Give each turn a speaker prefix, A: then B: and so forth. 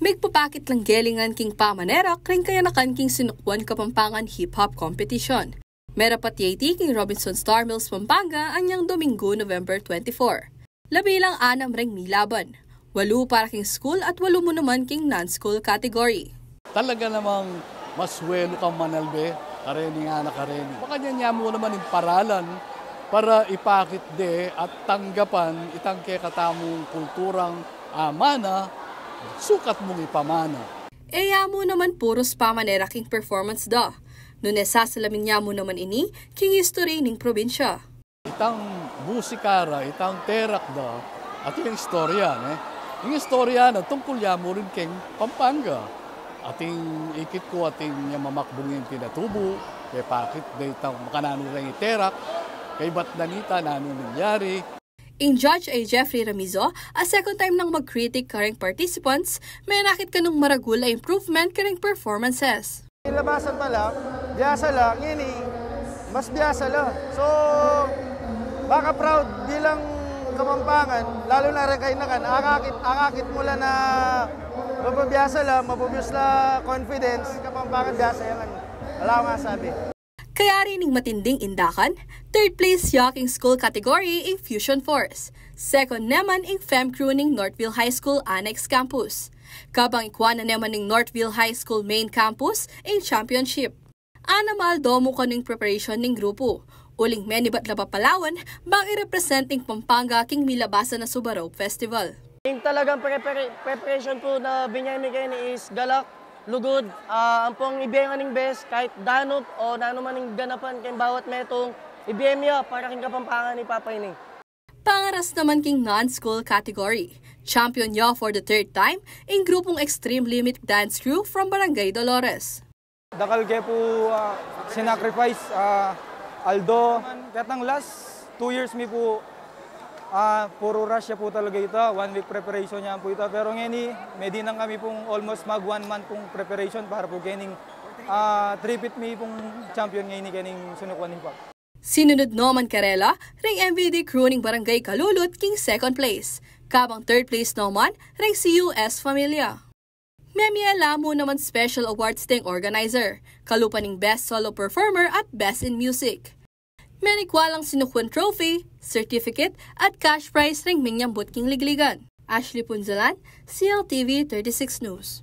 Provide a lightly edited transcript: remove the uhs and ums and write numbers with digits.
A: Magpapakit lang gelingan king pamanera kring kaya nakan king sinukwan Kapampangan hip-hop competition. Merapat yati king Robinson Star Mills Pampanga anyang Domingo, November 24. Labilang 6 ring milaban. 8 para king school at 8 mo naman king non-school category.
B: Talaga namang maswelo kang manalbe, kareni nga na kareni. Baka niya mo naman yung paralan para ipakit de at tanggapan itang katamong kulturang amana, sukat mong ipamana.
A: Eya mo naman puros pamanera king performance da. Nune sasalamin niya mo naman ini king history ning probinsya.
B: Itang musikara, itang terak da, at yung istorya, yung istorya na tungkol ya mo rin king Pampanga. Ating ikit ko, ating mamakbong yung pinatubo, kay pakit, kay itang makanano rin iterak, kay ba't nanita, nano nangyari.
A: In Judge A. Jeffrey Ramizo, a second time nang mag-critic karing participants, may nakit ka nung maragula improvement karing performances.
C: Labasan pa lang, biyasa lang, yun mas biyasa lang. So, baka proud bilang Kapampangan, lalo na rin kayo nakan, akakit mula na mapabiyasa lang, mapabiyas lang confidence, Kapampangan biyasa yan. Wala akong masabi.
A: Kaya rin ng matinding indakan, 3rd place yaking school category in Fusion Force. 2nd naman in Fem Crew ng Northville High School Annex Campus. Kabang ikwana naman ng Northville High School Main Campus in Championship. Anamal domo ka ng preparation ng grupo. Uling menibat laba Palawan, bang i-representing Pampanga king milabasa na Subarope Festival.
D: Yung talagang preparation po na binyay kayo is galak, lugod, ang pong ibiyangan ng best, kahit danop o nanuman ng ganapan kayong bawat metong ibiyemya para king Kapampangan ni Papay ni.
A: Pangaras naman king non-school category. Champion niya for the 3rd time in grupong Extreme Limit Dance Crew from Barangay Dolores.
C: Dakal kayo po sinacrifice Aldo. Katang last 2 years mi po, puro rush po talaga ito. 1 week preparation niya po ito. Pero ngayon, medinang kami pong almost mag 1 month pong preparation para po ganing 3-pit mi pong champion ngayon kaning sunukwan ni pa.
A: Sinunod naman Karela, ring MVD crew ng Barangay Kalulot king 2nd place. Kabang 3rd place naman, ring CUS Familia. Memiala mo naman special awards ding organizer, kalupa ng Best Solo Performer at Best in Music. Menikwalang sinukwan trophy, certificate at cash prize ring minyambot king ligligan. Ashley Punzalan, CLTV 36 News.